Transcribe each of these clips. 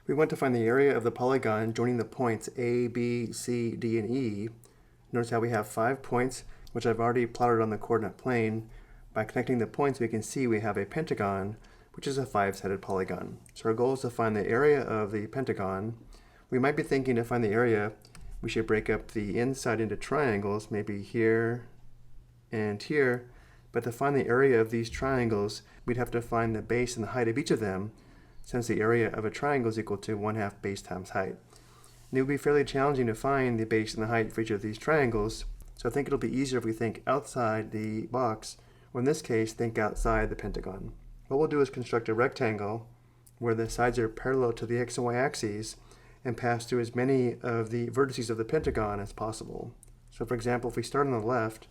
We want to find the area of the polygon joining the points A, B, C, D, and E. Notice how we have 5 points, which I've already plotted on the coordinate plane. By connecting the points, we can see we have a pentagon, which is a 5-sided polygon. So our goal is to find the area of the pentagon. We might be thinking to find the area, we should break up the inside into triangles, maybe here and here. But to find the area of these triangles, we'd have to find the base and the height of each of them, since the area of a triangle is equal to 1/2 base times height. And it would be fairly challenging to find the base and the height for each of these triangles, so I think it'll be easier if we think outside the box, or in this case, think outside the pentagon. What we'll do is construct a rectangle where the sides are parallel to the x and y axes and pass through as many of the vertices of the pentagon as possible. So for example, if we start on the left,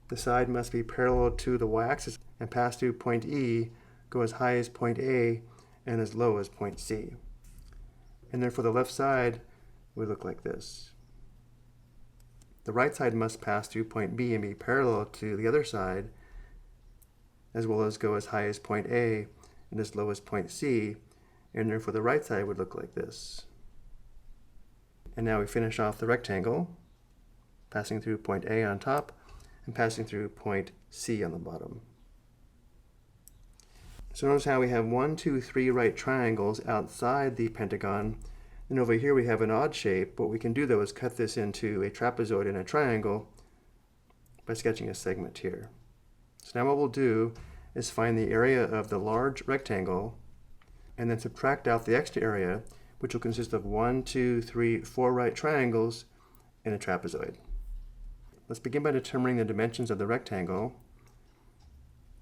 the side must be parallel to the y-axis and pass through point E, go as high as point A and as low as point C. And therefore the left side would look like this. The right side must pass through point B and be parallel to the other side, as well as go as high as point A and as low as point C, and therefore the right side would look like this. And now we finish off the rectangle, passing through point A on top and passing through point C on the bottom. So notice how we have 1, 2, 3 right triangles outside the pentagon. And over here we have an odd shape. What we can do though is cut this into a trapezoid and a triangle by sketching a segment here. So now what we'll do is find the area of the large rectangle and then subtract out the extra area, which will consist of 1, 2, 3, 4 right triangles and a trapezoid. Let's begin by determining the dimensions of the rectangle.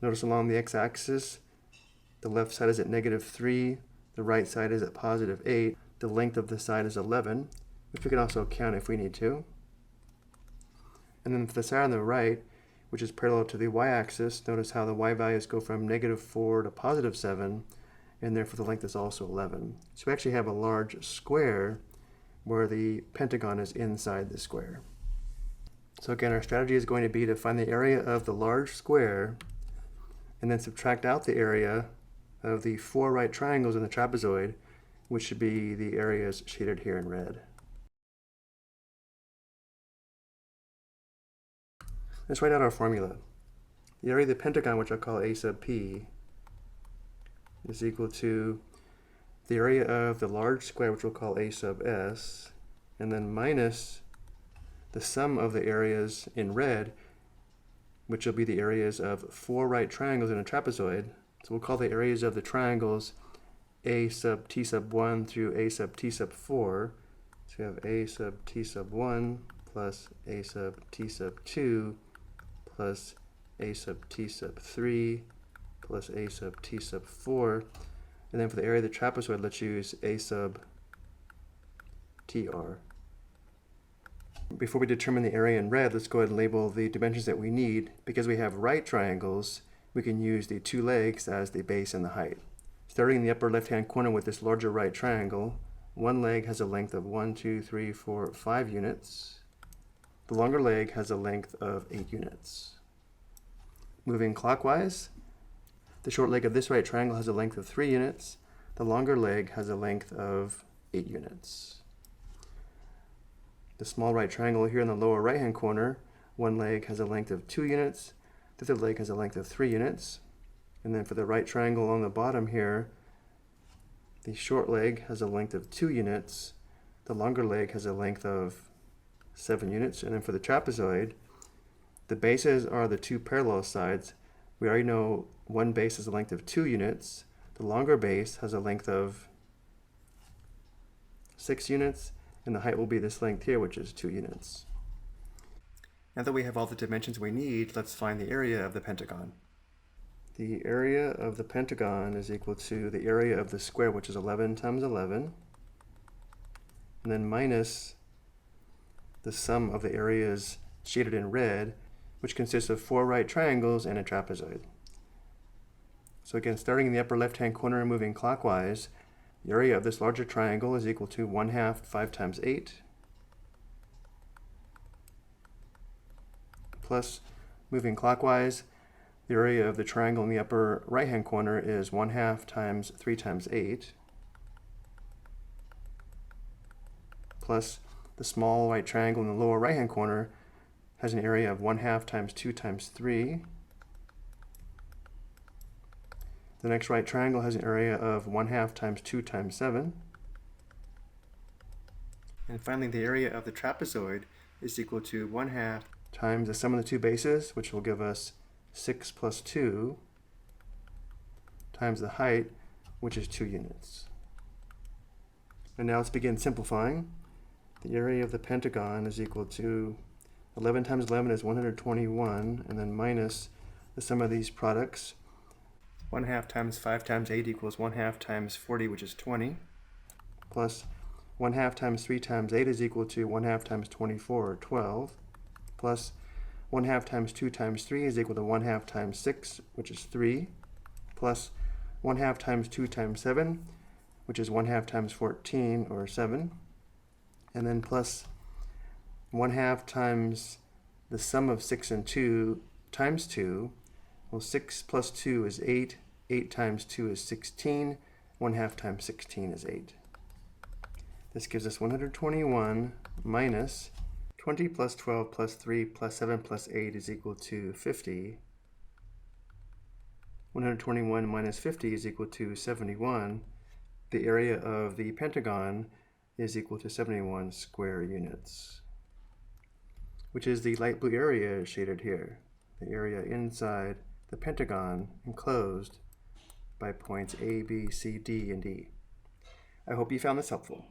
Notice along the x-axis, the left side is at -3, the right side is at +8, the length of the side is 11, which we can also count if we need to. And then for the side on the right, which is parallel to the y-axis, notice how the y values go from -4 to +7, and therefore the length is also 11. So we actually have a large square where the pentagon is inside the square. So again, our strategy is going to be to find the area of the large square and then subtract out the area of the 4 right triangles in the trapezoid, which should be the areas shaded here in red. Let's write out our formula. The area of the pentagon, which I'll call A sub P, is equal to the area of the large square, which we'll call A sub S, and then minus the sum of the areas in red, which will be the areas of 4 right triangles in a trapezoid. So we'll call the areas of the triangles A sub T sub 1 through A sub T sub 4. So we have A sub T sub 1 plus A sub T sub 2 plus A sub T sub 3 plus A sub T sub 4. And then for the area of the trapezoid, let's use A sub TR. Before we determine the area in red, let's go ahead and label the dimensions that we need. Because we have right triangles, we can use the 2 legs as the base and the height. Starting in the upper left-hand corner with this larger right triangle, one leg has a length of 1, 2, 3, 4, 5 units. The longer leg has a length of 8 units. Moving clockwise, the short leg of this right triangle has a length of 3 units. The longer leg has a length of 8 units. The small right triangle here in the lower right-hand corner, one leg has a length of 2 units. The other leg has a length of 3 units. And then for the right triangle along the bottom here, the short leg has a length of 2 units. The longer leg has a length of 7 units. And then for the trapezoid, the bases are the 2 parallel sides. We already know one base has a length of 2 units. The longer base has a length of 6 units, and the height will be this length here, which is 2 units. Now that we have all the dimensions we need, let's find the area of the pentagon. The area of the pentagon is equal to the area of the square, which is 11 times 11, and then minus the sum of the areas shaded in red, which consists of 4 right triangles and a trapezoid. So again, starting in the upper left-hand corner and moving clockwise, the area of this larger triangle is equal to 1/2 5 times 8, plus moving clockwise, The area of the triangle in the upper right-hand corner is 1/2 times 3 times 8, plus the small right triangle in the lower right-hand corner has an area of 1/2 times 2 times 3. The next right triangle has an area of 1/2 times 2 times 7. And finally, the area of the trapezoid is equal to 1/2 times the sum of the two bases, which will give us 6 plus 2, times the height, which is 2 units. And now let's begin simplifying. The area of the pentagon is equal to 11 times 11 is 121, and then minus the sum of these products. 1/2 times 5 times 8 equals 1/2 times 40, which is 20, plus 1/2 times 3 times 8 is equal to 1/2 times 24, or 12, plus 1/2 times 2 times 3 is equal to 1/2 times 6, which is 3, plus 1/2 times 2 times 7, which is 1/2 times 14, or 7, and then plus 1/2 times the sum of 6 and 2 times 2. Well, 6 plus 2 is 8, 8 times 2 is 16, 1/2 times 16 is 8. This gives us 121 minus 20 plus 12 plus 3 plus 7 plus 8 is equal to 50. 121 minus 50 is equal to 71. The area of the pentagon is equal to 71 square units, which is the light blue area shaded here, the area inside the pentagon enclosed by points A, B, C, D, and E. I hope you found this helpful.